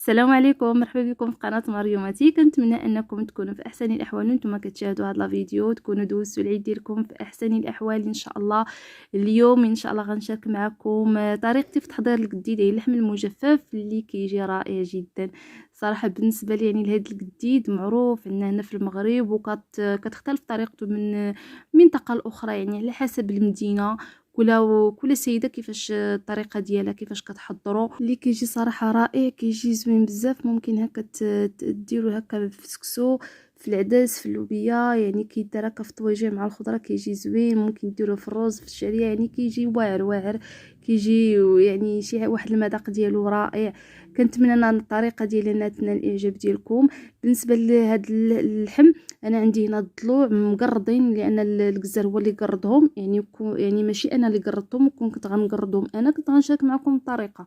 السلام عليكم، مرحبا بكم في قناه مريوماتي. كنتمنى انكم تكونوا في احسن الاحوال وانتم كتشاهدوا هذا الفيديو، تكونوا دوزتوا العيد ديالكم في احسن الاحوال ان شاء الله. اليوم ان شاء الله غنشارك معكم طريقتي في تحضير القديد، اي اللحم المجفف اللي كيجي رائع جدا صراحه. بالنسبه لي يعني لهذا القديد معروف عندنا هنا في المغرب، كتختلف طريقته من منطقه لاخرى يعني على حسب المدينه. كل سيده كيفاش الطريقه ديالها كيفاش كتحضروا، اللي كيجي صراحه رائع، كيجي زوين بزاف. ممكن هكا ديروا هكا في السكسو، في العدس، في اللوبيا، يعني كيدار هكا في الطويجين مع الخضره كيجي زوين. ممكن ديروه في الرز، في الشعريه، يعني كيجي واعر واعر، كيجي يعني شي واحد المذاق ديالو رائع. كنتمنى ان الطريقه ديالي انها تنال الاعجاب ديالكم. بالنسبه لهذا اللحم، انا عندي هنا الضلوع مقرضين، لان الجزار هو اللي قرضهم، يعني ماشي انا اللي قرضتهم، كنت غنقرضهم انا، كنت غنشارك معكم الطريقه.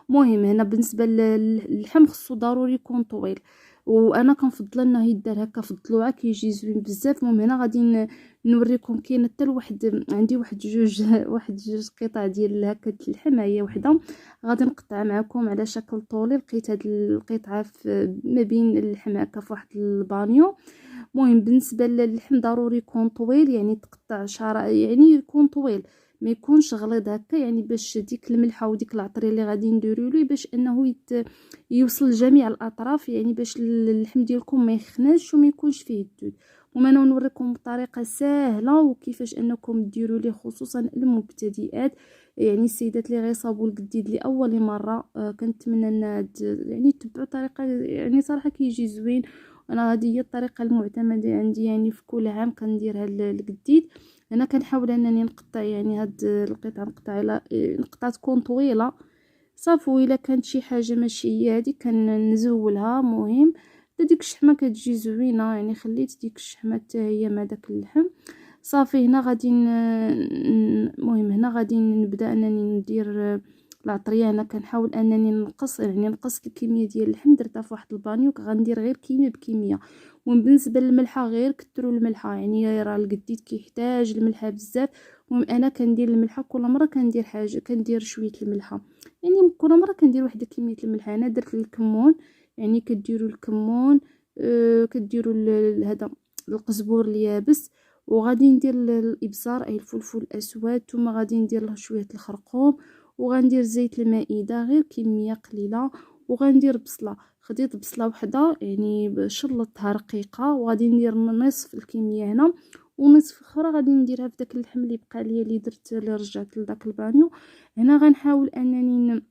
مهم هنا بالنسبه للحم خصو ضروري يكون طويل، وانا كنفضل انه يدار هكا في الضلوعه كيجي زوين بزاف. المهم هنا غادي نوريكم. كاين حتى واحد، عندي واحد جوج واحد جوج قطع ديال هكا اللحم، هي وحده غادي نقطع معكم على شكل طولي. لقيت هاد القطعه ما بين اللحم هكا في واحد البانيو. مهم بالنسبه للحم ضروري يكون طويل، يعني تقطع شعر، يعني يكون طويل، ما يكونش غليظ هكا، يعني باش ديك الملحه وديك العطريه اللي غادي نديروا له باش انه يوصل لجميع الاطراف، يعني باش اللحم ديالكم ما يخناش وما يكونش فيه الدود. وما انا نوريكم بطريقه سهله وكيفاش انكم ديروا ليه، خصوصا المبتدئات، يعني السيدات اللي غيصاوبوا الجديد لاول مره. كنتمنى ان يعني تبعوا طريقه، يعني صراحه كيجي زوين. انا هذه هي الطريقه المعتمده عندي، يعني في كل عام كندير هاد الجديد. انا كنحاول انني نقطع يعني هاد القطعه، نقطع على نقطه تكون طويله صافي. الا كانت شي حاجه ماشي هي هذه كنزولها. مهم ديك الشحمه كتجي زوينه، يعني خليت ديك الشحمه حتى هي مع داك اللحم صافي. هنا غادي المهم هنا غادي نبدا انني ندير العطريه. انا كنحاول انني نقص، يعني نقص الكميه ديال اللحم درتها في واحد البانيو، غندير غير كميه بكميه. وبالنسبه للملحه غير كثروا الملحه، يعني راه القديد كيحتاج الملحه بزاف. المهم انا كندير الملحه كل مره كندير حاجه، كندير شويه الملحه، يعني كل مره كندير واحد كميه الملحه. انا درت الكمون، يعني كديروا الكمون، كديروا هذا القزبور اليابس، وغادي ندير الابزار اي الفلفل الاسود، ثم غادي ندير له شويه الخرقوم، وغندير زيت المائده غير كميه قليله، وغندير بصله. خديت بصله وحده يعني شلطتها رقيقه، وغادي ندير نصف الكميه هنا ونصف اخرى غادي نديرها في داك اللحم اللي بقى ليا، اللي رجعت لداك البانيو. هنا غنحاول انني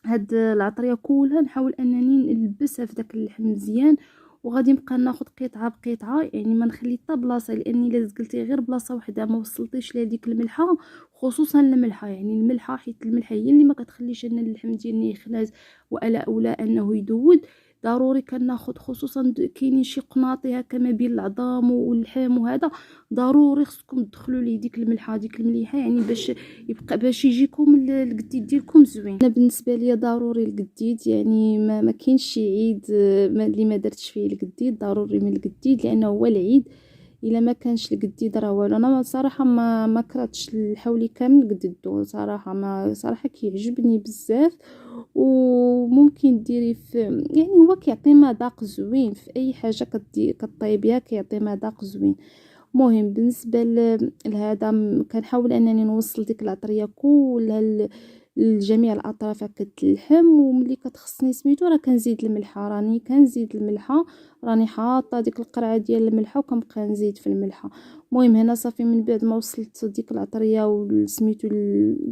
هاد العطريه كلها نحاول انني نلبسها في داك اللحم مزيان. وغادي نبقى ناخذ قطعه بقطعه، يعني ما نخلي حتى بلاصه، لاني الا زقلتي غير بلاصه واحده ما وصلتيش لهذيك الملحه، خصوصا الملحه، يعني الملحه، حيت الملحه هي اللي ما كتخليش ان اللحم ديالنا يخناز والا اولا انه يدود. ضروري كناخذ، خصوصا كاينين شي قناطي هكا ما بين العظام واللحم، وهذا ضروري خصكم تدخلوا ليه ديك الملحه، ديك المليحه، يعني باش يجيكم القديد ديالكم زوين. انا بالنسبه لي ضروري القديد، يعني ما كاينش شي عيد اللي ما درتش فيه القديد، ضروري من القديد لانه هو العيد. الا ما كانش القديد راه والو. انا صراحه ما كرهتش الحولي كامل قددو صراحه، ما صراحه كيعجبني بزاف. وممكن ديري في، يعني هو كيعطي مذاق زوين في اي حاجه كطيبيها، كيعطي مذاق زوين. مهم بالنسبه لهذا كنحاول انني نوصل ديك العطريه كلها لجميع الاطراف هكا اللحم. وملي كتخصني سميتو راه كنزيد الملحه، راني كنزيد الملحه، راني حاطه ديك القرعه ديال الملحه وكنبقى نزيد في الملحه. المهم هنا صافي من بعد ما وصلت ديك العطريه وسميتو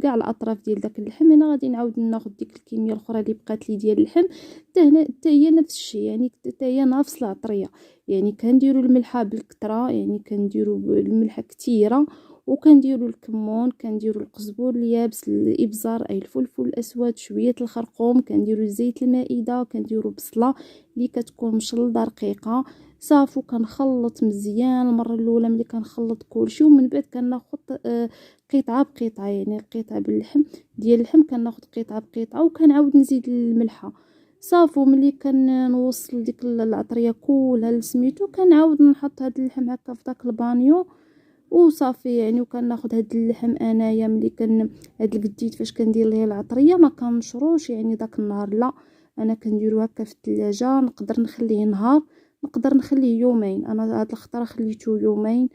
كاع الاطراف ديال داك اللحم، هنا غادي نعاود ناخذ ديك الكميه الاخرى اللي بقات لي ديال اللحم، حتى هي نفس الشيء، يعني حتى هي نفس العطريه. يعني كنديروا الملحه بالكثره، يعني كنديروا الملحه كثيره، وكنديروا الكمون، كنديروا القزبور اليابس، الابزار اي الفلفل الاسود، شويه الخرقوم، كنديروا زيت المائده، كنديروا بصله اللي كتكون مشلضه رقيقه صافي. كنخلط مزيان المره الاولى ملي كنخلط كلشي، ومن بعد كناخذ قطعه بقطعه، يعني القطعه باللحم ديال اللحم كناخذ قطعه بقطعه، وكنعاود نزيد الملحه صافي. ملي كنوصل ديك العطريه كلها لسميتو كنعاود نحط هاد اللحم هكا في داك البانيو وصافي. يعني وكناخذ هاد اللحم انايا ملي هاد القديد فاش كندير ليه العطريه ما كنشروش يعني داك النهار، لا، انا كنديرو هكا في الثلاجه، نقدر نخليه نهار، نقدر نخليه يومين. انا هاد الخطره خليته يومين،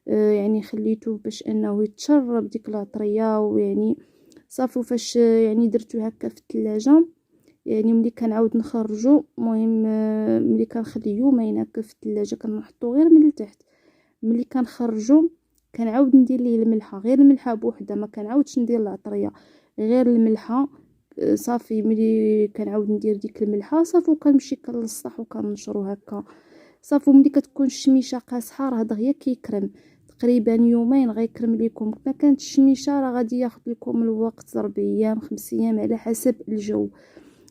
يعني خليته باش انه يتشرب ديك العطريه. ويعني صافي فاش يعني درتو هكا في الثلاجه، يعني ملي كنعاود نخرجو، المهم ملي كنخليه يومين هكا في الثلاجه كنحطو غير من التحت. ملي كنخرجو كنعاود ندير ليه الملحه، غير الملحه بوحدها، ما كنعاودش ندير العطريه، غير الملحه. صافي ملي كنعاود ندير ديك الملحه صافي، وكنمشي كنلصح وكنشرو هكا صافي. ملي كتكون الشميشه قاصحه راه دغيا كيكرم، تقريبا يومين غيكرم ليكم. ما كانت الشميشه راه غادي ياخذ لكم الوقت 4 ايام 5 ايام على حسب الجو.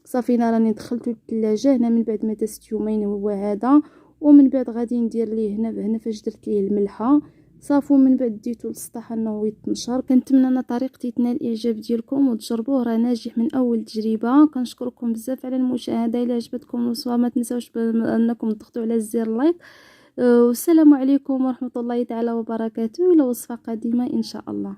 صافي انا راني دخلته الثلاجه هنا من بعد ما دازت يومين هو هذا، ومن بعد غادي ندير ليه هنا فاش درت ليه الملحه صافي، ومن بعد ديتو للسطح انه يتنشر. كنتمنى ان طريقتي تنال الاعجاب ديالكم وتجربوه، راه ناجح من اول تجربه. كنشكركم بزاف على المشاهده. الا عجبتكم الوصفه ما تنساوش انكم تضغطوا على زر لايك. والسلام عليكم ورحمه الله تعالى وبركاته، الى وصفه قادمه ان شاء الله.